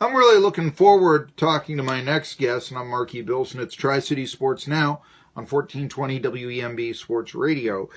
I'm really looking forward to talking to my next guest, and I'm Marky Billson. It's Tri-City Sports Now on 1420 WEMB Sports Radio.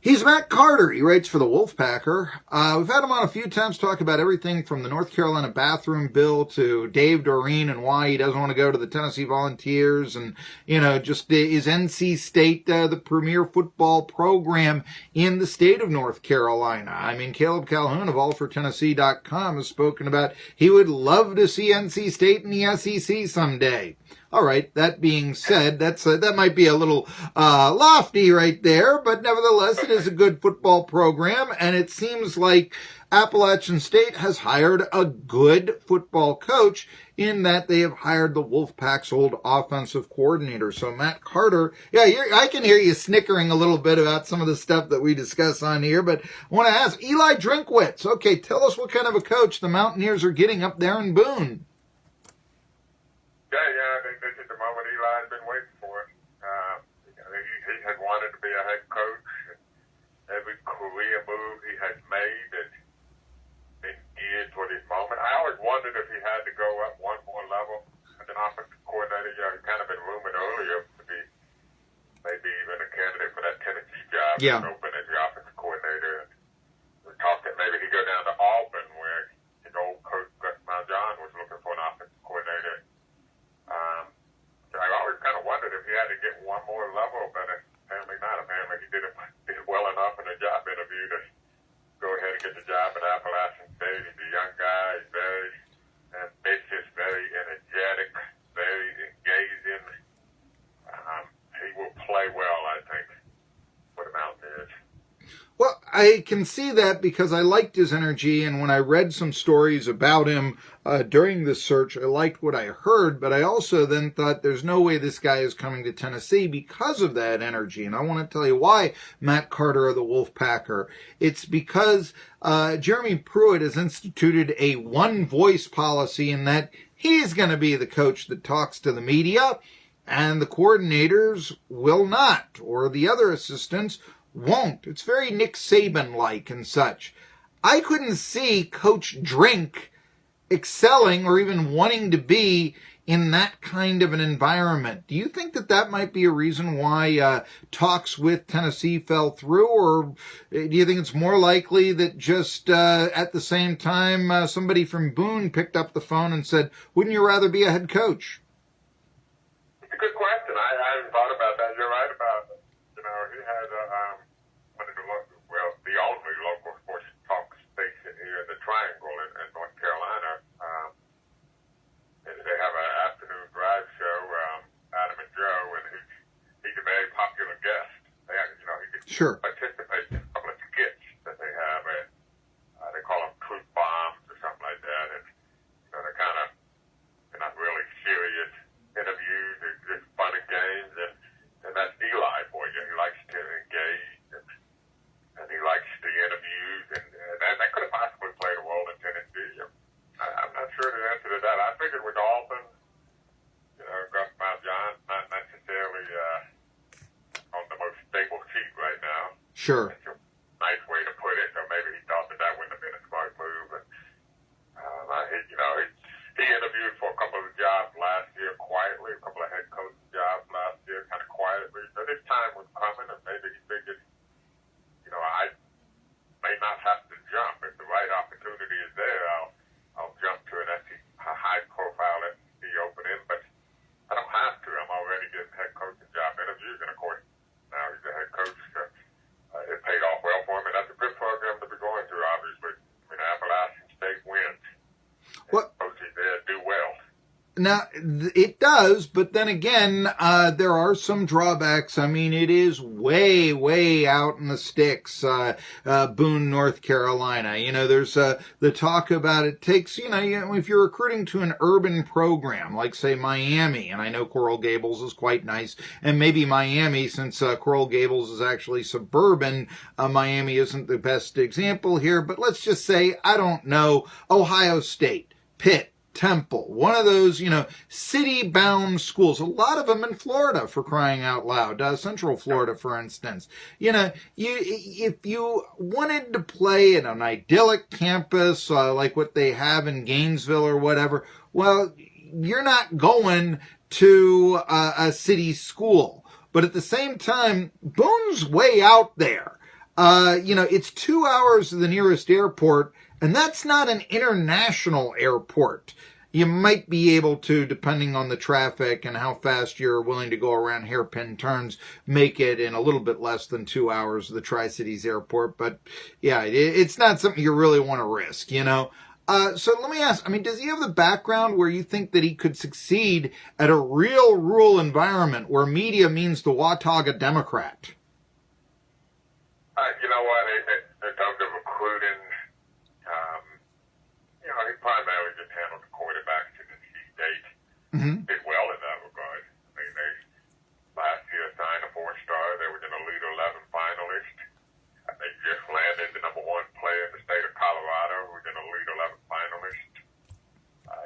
He's Matt Carter. He writes for the Wolfpacker. We've had him on a few times to talk about everything from the North Carolina bathroom bill to Dave Doreen and why he doesn't want to go to the Tennessee Volunteers, and, just is NC State the premier football program in the state of North Carolina. I mean, Caleb Calhoun of allfortennessee.com has spoken about he would love to see NC State in the SEC someday. All right, that being said, that might be a little lofty right there, but nevertheless, it is a good football program, and it seems like Appalachian State has hired a good football coach in that they have hired the Wolfpack's old offensive coordinator. So Matt Carter, I can hear you snickering a little bit about some of the stuff that we discuss on here, but I want to ask Eli Drinkwitz. Okay, tell us what kind of a coach the Mountaineers are getting up there in Boone. Yeah, this is the moment Eli's been waiting for. He had wanted to be a head coach. Every career move he has made has been geared toward his moment. I always wondered if he had to go up one more level as an offensive coordinator. He'd kind of been rumored earlier to be maybe even a candidate for that Tennessee job. Yeah. Open as the offensive coordinator. We talked that maybe he'd go down to Auburn, where his old coach, Gus Malzahn, was looking for an offensive coordinator. I always kind of wondered if he had to get one more level, but apparently not. Apparently he did well enough in a job interview to go ahead and get the job at Appalachian State. He's a young guy. He's very ambitious, very energetic, very engaging. He will play well, I think, for the Mountaineers. Well, I can see that because I liked his energy, and when I read some stories about him during this search, I liked what I heard, but I also then thought there's no way this guy is coming to Tennessee because of that energy. And I want to tell you why, Matt Carter of the Wolfpacker. It's because Jeremy Pruitt has instituted a one-voice policy in that he's going to be the coach that talks to the media, and the coordinators will not, or the other assistants won't. It's very Nick Saban-like and such. I couldn't see Coach Drink excelling or even wanting to be in that kind of an environment. Do you think that might be a reason why talks with Tennessee fell through, or do you think it's more likely that just at the same time somebody from Boone picked up the phone and said, wouldn't you rather be a head coach? It's a good question. I hadn't thought about that. You're right about it. He has the only local sports talk station here in the Triangle in North Carolina. They have an afternoon drive show, Adam and Joe, and he's a very popular guest. He Sure. participates in a couple of skits that they have. They call them truth bombs or something like that. And they're not really serious interviews. They're just fun and games. And that's Eli for you. He likes to engage. And he likes the interviews, and that could have possibly played a role in Tennessee. I'm not sure the answer to that. I figured with Auburn, Gus Malzahn not necessarily on the most stable seat right now. Sure. That's a nice way to put it. So maybe he thought that wouldn't have been a smart move. But he interviewed for a couple of jobs last year quietly, a couple of head coach jobs last year, kind of quietly. So this time was coming, and maybe he figured, I may not have to jump. If the right opportunity is there, I'll jump to a high-profile SEC opening, but I don't have to. I'm already getting head coaching job interviews, and of course, now he's a head coach. It paid off well for him, and that's a good program to be going through, obviously. Appalachian State wins. What? Coaches there do well. Now, it does, but then again, there are some drawbacks. I mean, it is way, way out in the sticks, Boone, North Carolina. There's the talk about it takes, if you're recruiting to an urban program, like, say, Miami, and I know Coral Gables is quite nice, and maybe Miami, since Coral Gables is actually suburban, Miami isn't the best example here, but let's just say, I don't know, Ohio State, Pitt, Temple, one of those, city-bound schools, a lot of them in Florida, for crying out loud, Central Florida, for instance. If you wanted to play at an idyllic campus like what they have in Gainesville or whatever, well, you're not going to a city school. But at the same time, Boone's way out there. It's 2 hours to the nearest airport, and that's not an international airport. You might be able to, depending on the traffic and how fast you're willing to go around hairpin turns, make it in a little bit less than 2 hours to the Tri-Cities airport. But yeah, it's not something you really want to risk, So let me ask, does he have the background where you think that he could succeed at a real rural environment where media means the Watauga Democrat? You know what? In terms of recruiting, he primarily just handled the quarterbacks in NC State. Mm-hmm. Did well in that regard. They last year signed a 4-star. They were in the Elite 11 finalist. They just landed the number 1 player in the state of Colorado, who's an Elite 11 finalist.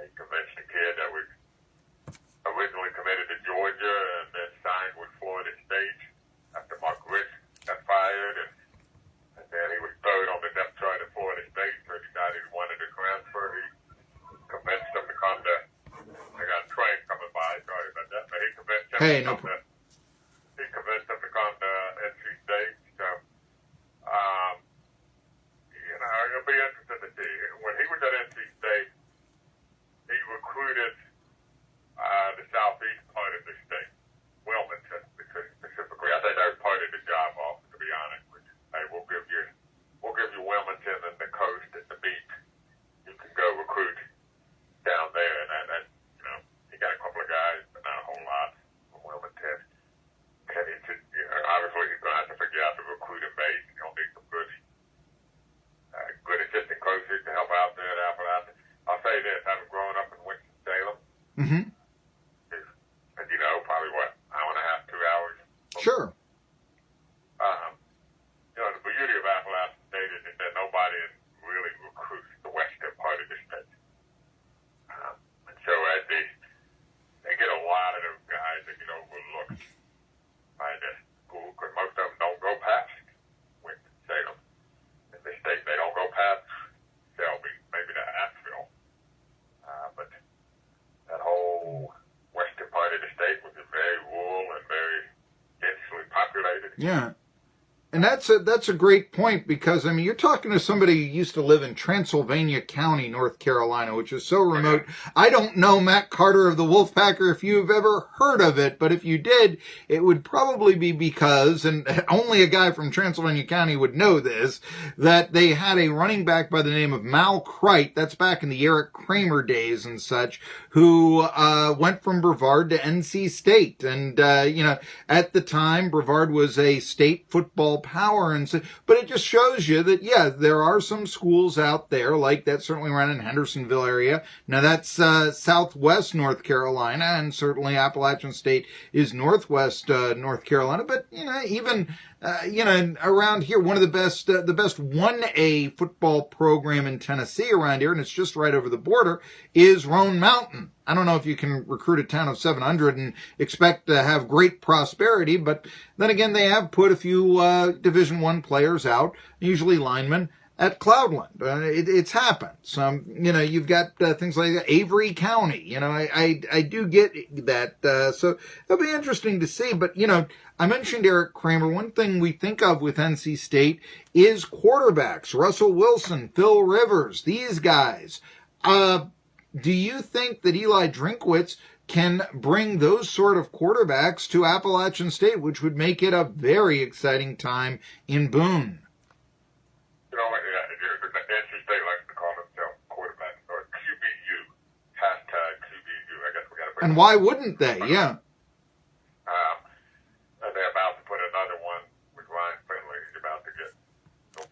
He convinced a kid that was originally committed to Georgia and then signed with Florida State after Mark Richt got fired. And then he was third on the depth chart at Florida State, so he decided he wanted to transfer. He convinced him to come to, I got a train coming by, sorry about that, but he convinced him to come to NC State. So, it'll be interesting to see. When he was at NC State, he recruited the southeast part of the state, Wilmington, specifically. I think that was part of the job offer, to be honest with you. Hey, we'll give you Wilmington and the coast and the beach. You can go recruit down there, and he got a couple of guys, but not a whole lot from Wilmington. And obviously he's going to have to figure out the recruiting base. He'll need some good assistant coaches to help out there at Appalachian. I'll say this, having grown up in Winston-Salem, mm-hmm. is, probably what, hour and a half, 2 hours? Sure. The beauty of Appalachian State is that nobody really recruits the western part of the state. And so as they get a lot of those guys that get overlooked by the school, because most of them don't go past Winston-Salem. In the state, they don't go past Shelby, maybe to Asheville. But that whole western part of the state was very rural and very densely populated. Yeah. And that's a great point because, you're talking to somebody who used to live in Transylvania County, North Carolina, which is so remote. I don't know Matt Carter of the Wolfpacker if you've ever heard of it, but if you did, it would probably be because, and only a guy from Transylvania County would know this, that they had a running back by the name of Mal Crite, that's back in the Eric Kramer days and such, who went from Brevard to NC State. And, at the time, Brevard was a state football power, and so, but it just shows you that there are some schools out there like that, certainly around in Hendersonville area. Now that's southwest North Carolina, and certainly Appalachian State is northwest North Carolina. But even around here, one of the best 1A football program in Tennessee around here, and it's just right over the border, is Roan Mountain. I don't know if you can recruit a town of 700 and expect to have great prosperity, but then again, they have put a few Division I players out, usually linemen, at Cloudland. It's happened. You've got things like Avery County. I do get that. So it'll be interesting to see. But, I mentioned Eric Kramer. One thing we think of with NC State is quarterbacks. Russell Wilson, Phil Rivers, these guys. Do you think that Eli Drinkwitz can bring those sort of quarterbacks to Appalachian State, which would make it a very exciting time in Boone? NC State likes to call themselves quarterbacks, or QBU, #QBU. I guess we got to put. And why wouldn't they? Yeah. And they're about to put another one with Ryan Finley. He's about to get. He'll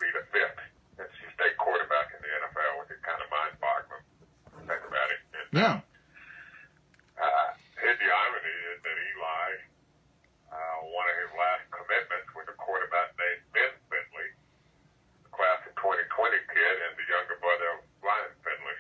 be the 5th NC State quarterback in the NFL, which is kind of mind-boggling. Think about it. Yeah. The irony is that Eli, one of his last commitments was a quarterback named Ben Finley, the class of 2020 kid, and the younger brother of Ryan Finley.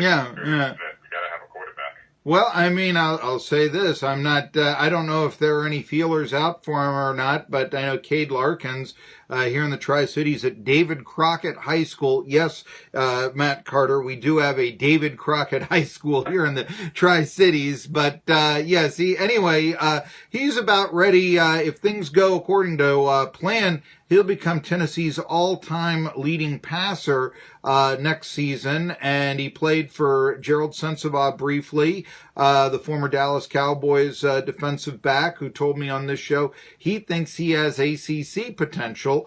Yeah, yeah. You got to have a quarterback. Well, I mean, I'll say this. I'm not, I don't know if there are any feelers out for him or not, but I know Cade Larkins here in the Tri-Cities at David Crockett High School. Yes, Matt Carter, we do have a David Crockett High School here in the Tri-Cities, but yes, he's about ready. If things go according to plan, he'll become Tennessee's all-time leading passer next season, and he played for Gerald Sensabaugh briefly, the former Dallas Cowboys defensive back, who told me on this show he thinks he has ACC potential,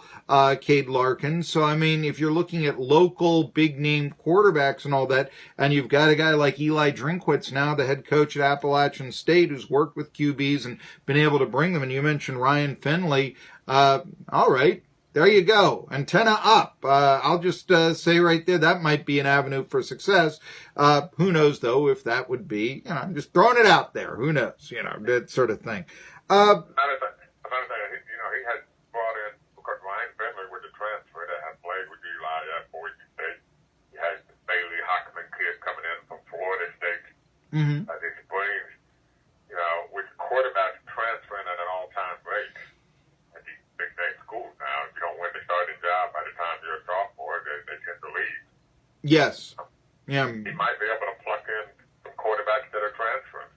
Cade Larkins. So, I mean, if you're looking at local big-name quarterbacks and all that, and you've got a guy like Eli Drinkwitz now, the head coach at Appalachian State, who's worked with QBs and been able to bring them, and you mentioned Ryan Finley, all right. There you go. Antenna up. I'll just say right there, that might be an avenue for success. Who knows, though, if that would be, I'm just throwing it out there. Who knows, that sort of thing. Another thing, he had brought in, because Ryan Finley was a transfer that had played with Eli at Boise State. He had the Bailey Hockman kid coming in from Florida State. Mm-hmm. This spring, with quarterbacks transferring at an all-time rate. Big name schools now. If you don't win the starting job by the time you're a sophomore, they tend to leave. Yes. Yeah. He might be able to pluck in some quarterbacks that are transferring.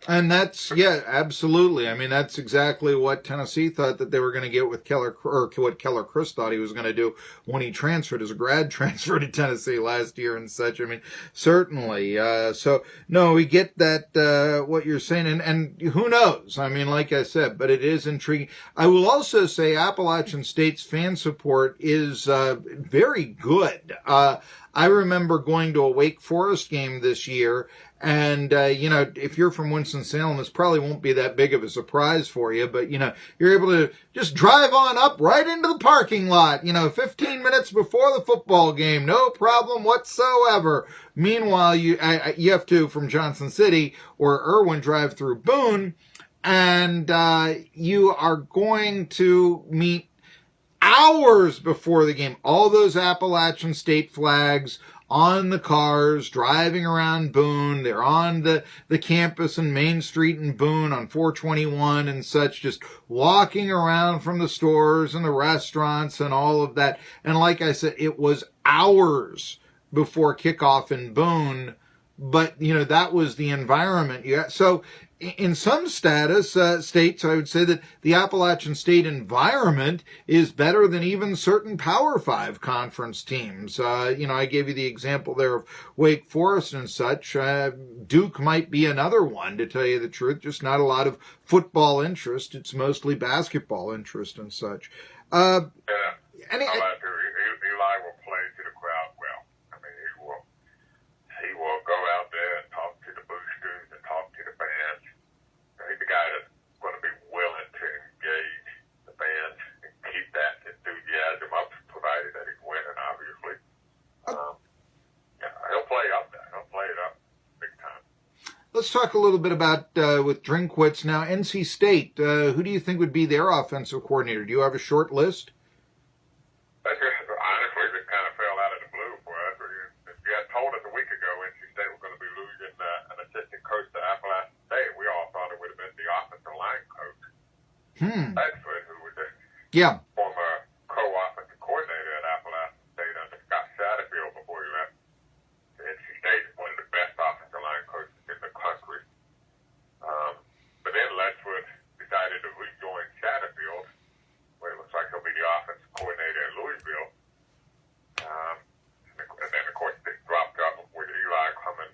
And that's, absolutely. I mean, that's exactly what Tennessee thought that they were going to get with Keller, or what Keller Chris thought he was going to do when he transferred as a grad transfer to Tennessee last year and such. I mean, certainly. So, no, we get that, what you're saying, and who knows? I mean, like I said, but it is intriguing. I will also say Appalachian State's fan support is very good. I remember going to a Wake Forest game this year, and, if you're from Winston-Salem, this probably won't be that big of a surprise for you, but, you're able to just drive on up right into the parking lot, 15 minutes before the football game, no problem whatsoever. Meanwhile, you have to, from Johnson City or Irwin, drive through Boone, and you are going to meet hours before the game, all those Appalachian State flags on the cars, driving around Boone. They're on the campus and Main Street in Boone on 421 and such, just walking around from the stores and the restaurants and all of that. And like I said, it was hours before kickoff in Boone, but, that was the environment. So in some states, I would say that the Appalachian State environment is better than even certain Power 5 conference teams. I gave you the example there of Wake Forest and such. Duke might be another one, to tell you the truth. Just not a lot of football interest. It's mostly basketball interest and such. Eli will play to the crowd well. I mean, he will go out there and talk to the boosters and talk to the fans. He's the guy that's going to be willing to engage the fans and keep that enthusiasm up, provided that he's winning, obviously. He'll play up there. He'll play it up big time. Let's talk a little bit about, with Drinkwitz now, NC State. Who do you think would be their offensive coordinator? Do you have a short list? Honestly, this kind of fell out of the blue for us. If you had told us a week ago NC State was going to be losing an assistant coach to Appalachian State, we all thought it would have been the offensive line coach. Bedford, who was a former co-offensive coordinator at Appalachian State under Scott Satterfield before he left. NC State is one of the best offensive line coaches in the country. But then Ledford decided to rejoin Satterfield, where it looks like he'll be the offensive coordinator in Louisville. And then, of course, they dropped up with Eli coming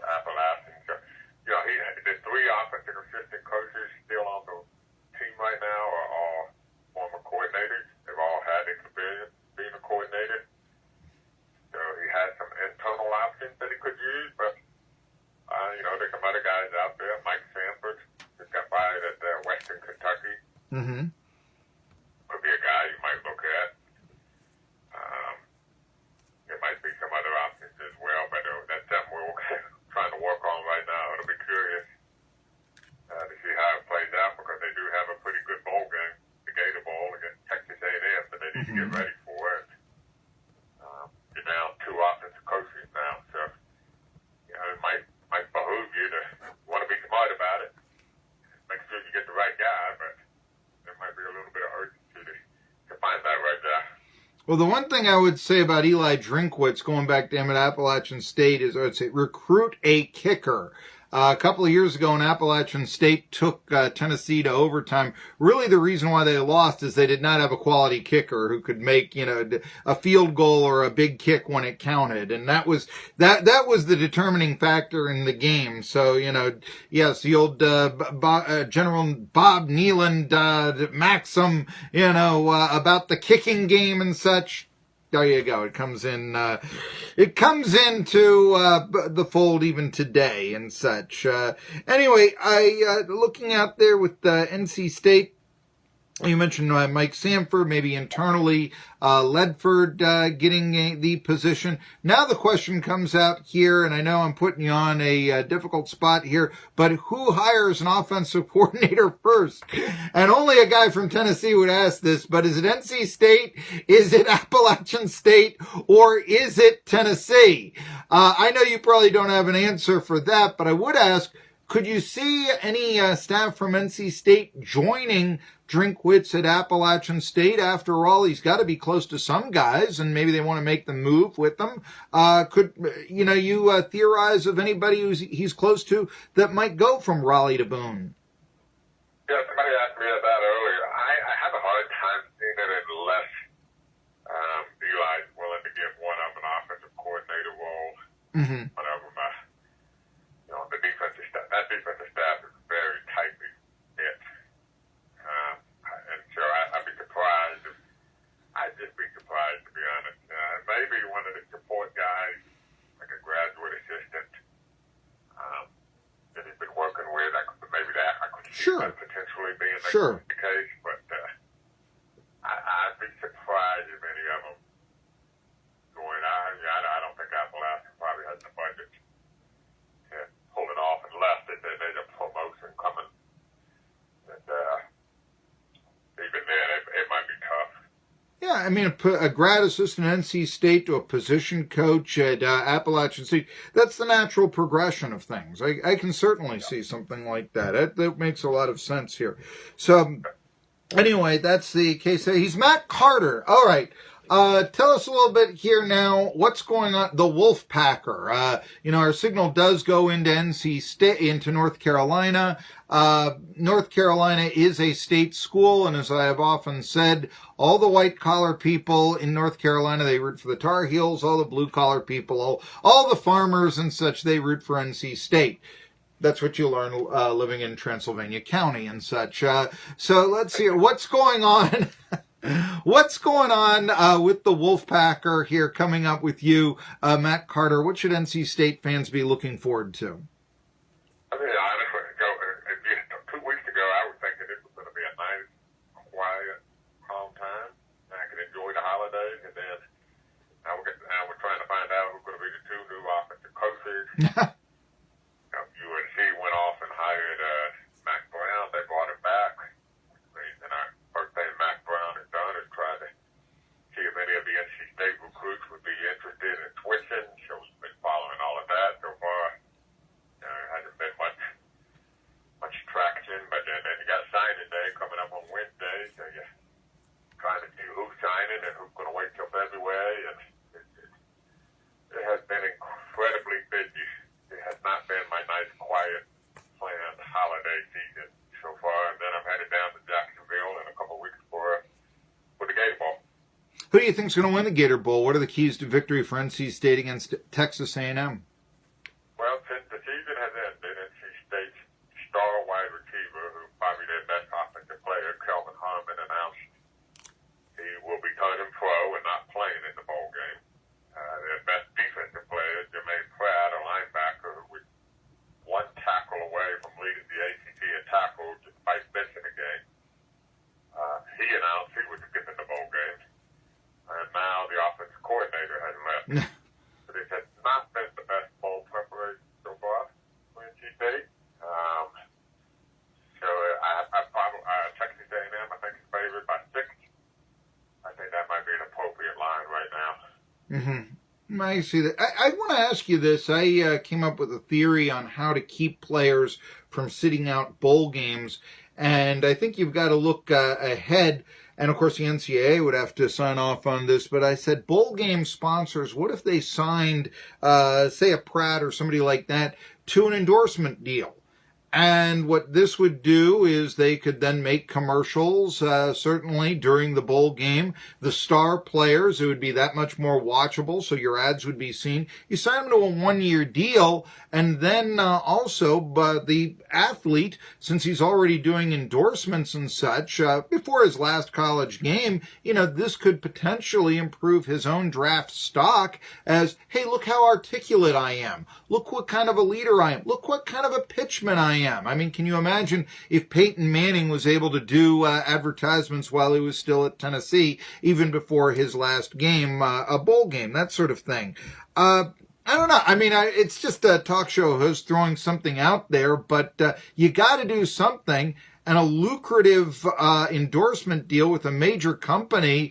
to Appalachian. So, the three offensive assistant coaches still on the team right now are all former coordinators. They've all had experience being a coordinator. So he has some internal options that he could use, but, there's some other guys out there. Mike Sanford, who got fired at Western Kentucky. Mm-hmm. Could be a guy you might look at. There might be some other options as well, but that's something we're trying to work on right now. It'll be curious to see how it plays out, because they do have a pretty good bowl game, the Gator Bowl against Texas A&M, that they need to get ready for it. You're down two offensive coaches now. Well, the one thing I would say about Eli Drinkwitz, going back to him at Appalachian State, is I would say recruit a kicker. A couple of years ago, when Appalachian State took Tennessee to overtime, really the reason why they lost is they did not have a quality kicker who could make, a field goal or a big kick when it counted, and that was the determining factor in the game. So, yes, the old General Bob Neeland maxim, about the kicking game and such. There you go. It comes in. It comes into the fold even today and such. Anyway, looking out there with NC State. You mentioned Mike Sanford, maybe internally, Ledford getting the position. Now the question comes out here, and I know I'm putting you on a difficult spot here, but who hires an offensive coordinator first? And only a guy from Tennessee would ask this, but is it NC State, is it Appalachian State, or is it Tennessee? I know you probably don't have an answer for that, but I would ask, could you see any staff from NC State joining Drinkwitz at Appalachian State? After all, he's got to be close to some guys, and maybe they want to make the move with them. Could you theorize of anybody he's close to that might go from Raleigh to Boone? Yeah, somebody asked me that earlier. I have a hard time seeing it unless Eli's willing to give one of an offensive coordinator role. Mm-hmm. One of them, the defensive staff. That defensive staff is very tightly knit. And so I'd be surprised if, I'd just be surprised, to be honest. Maybe one of the support guys, like a graduate assistant, that he's been working with, I could see that potentially being the case, but I'd be surprised if any of them going out. I don't think Appalachian probably has the budget to pull it off unless there's a promotion coming. And even then, it might be tough. Yeah, I mean, a grad assistant at NC State to a position coach at Appalachian State, that's the natural progression of things. I can certainly see something like that. That makes a lot of sense here. So, anyway, that's the case. He's Matt Carter. All right. Tell us a little bit here now, what's going on, the Wolfpacker. Our signal does go into NC State, into North Carolina. North Carolina is a state school, and as I have often said, all the white-collar people in North Carolina, they root for the Tar Heels. All the blue-collar people, all the farmers and such, they root for NC State. That's what you learn living in Transylvania County and such. So let's see, what's going on? What's going on with the Wolfpacker here coming up with you, Matt Carter? What should NC State fans be looking forward to? I mean, honestly, 2 weeks ago, I was thinking this was going to be a nice, quiet, calm time. I could enjoy the holidays, and then now we're trying to find out who's going to be the two new offensive coaches. UNC went off and hired Mac Brown. They brought him back. And our first thing Mac Brown has done is try to see if any of the NC State recruits would be interested in switching. So we've been following all of that so far. There hasn't been much traction, but then you got signing day coming up on Wednesday, so you're trying to see who's signing and who's going to wait till February. And it has been incredibly busy. It has not been my nice, quiet, planned holiday season so far. And then I'm headed down to Jacksonville in a couple of weeks for the Gator Bowl. Who do you think is going to win the Gator Bowl? What are the keys to victory for NC State against Texas A&M? Well, since the season has ended, NC State's star wide receiver, who probably their best offensive player, Kelvin Harmon, announced he will be turning pro and not playing in the bowl game. Their best defensive player, Jermaine Pratt, a linebacker, who was one tackle away from leading the ACC in tackles despite missing a game. He announced he was skipping the bowl game. And now the offensive coordinator has left. But it has not been the best bowl preparation so far for NC State. So Texas A&M, I think, is favored by 6. I think that might be an appropriate line right now. Mm-hmm. I see that. I want to ask you this. I came up with a theory on how to keep players from sitting out bowl games, and I think you've got to look ahead and of course the NCAA would have to sign off on this, but I said, bowl game sponsors, what if they signed, say, a Pratt or somebody like that to an endorsement deal? And what this would do is they could then make commercials, certainly during the bowl game. The star players, it would be that much more watchable, so your ads would be seen. You sign them to a one-year deal, and then also the athlete, since he's already doing endorsements and such, before his last college game, this could potentially improve his own draft stock as, hey, look how articulate I am. Look what kind of a leader I am. Look what kind of a pitchman I am. I mean, can you imagine if Peyton Manning was able to do advertisements while he was still at Tennessee, even before his last game, a bowl game, that sort of thing? I don't know. I mean, it's just a talk show host throwing something out there, but you got to do something. And a lucrative endorsement deal with a major company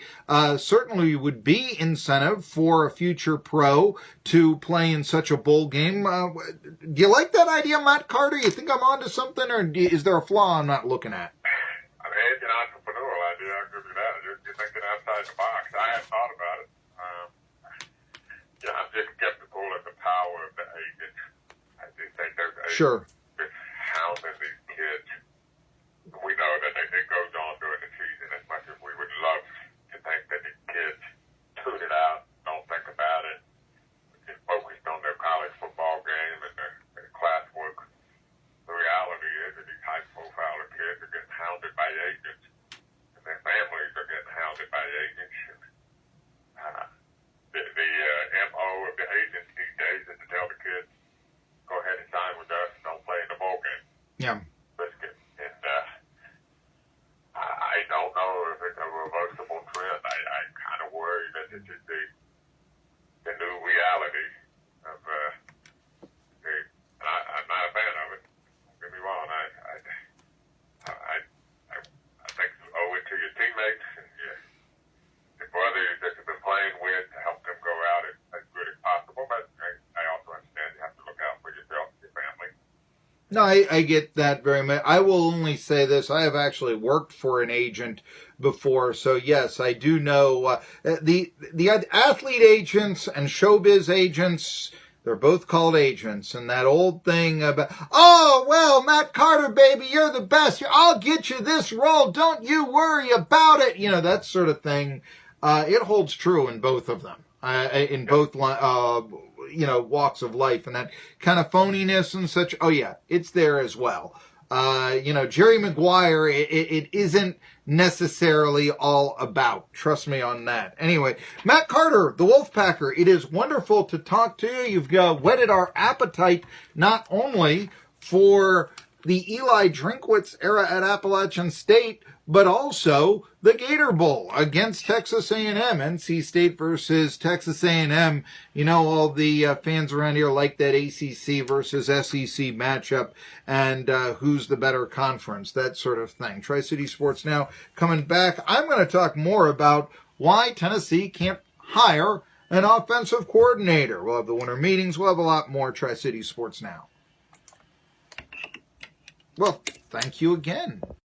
certainly would be incentive for a future pro to play in such a bowl game. Do you like that idea, Matt Carter? You think I'm onto something, or is there a flaw I'm not looking at? I mean, it's an entrepreneurial idea. I'll give you that. You're thinking outside the box. I hadn't thought about it. I'm just skeptical of the power of the agent. I just think there's Sure. Just hounding these kids. We know that it goes on during the season. As much as we would love to think that the kids tune it out, don't think about it, just focused on their college football game and their classwork. The reality is that these high-profile kids are getting hounded by agents, and their families are getting hounded by agents. The MO of the agents these days is to tell the kids, go ahead and sign with us, don't play in the bowl game. Yeah. I don't know if it's a reversible trend. I kind of worry that this is the new reality of I'm not a fan of it. Don't get me wrong. I think you owe it to your teammates and your brothers that you've been playing with to help them go out as good as possible. But I also understand you have to look out for yourself and your family. No, I get that very much. I will only say this. I have actually worked for an agent before, so yes, I do know the athlete agents and showbiz agents, they're both called agents, and that old thing about, oh, well, Matt Carter, baby, you're the best. I'll get you this role. Don't you worry about it. That sort of thing. It holds true in both of them, in both walks of life, and that kind of phoniness and such. Oh yeah, it's there as well. Jerry Maguire, it isn't necessarily all about. Trust me on that. Anyway, Matt Carter, the Wolfpacker, it is wonderful to talk to you. You've whetted our appetite not only for the Eli Drinkwitz era at Appalachian State, but also the Gator Bowl against Texas A&M, NC State versus Texas A&M. All the fans around here like that ACC versus SEC matchup and who's the better conference, that sort of thing. Tri-City Sports Now coming back. I'm going to talk more about why Tennessee can't hire an offensive coordinator. We'll have the winter meetings. We'll have a lot more Tri-City Sports Now. Well, thank you again.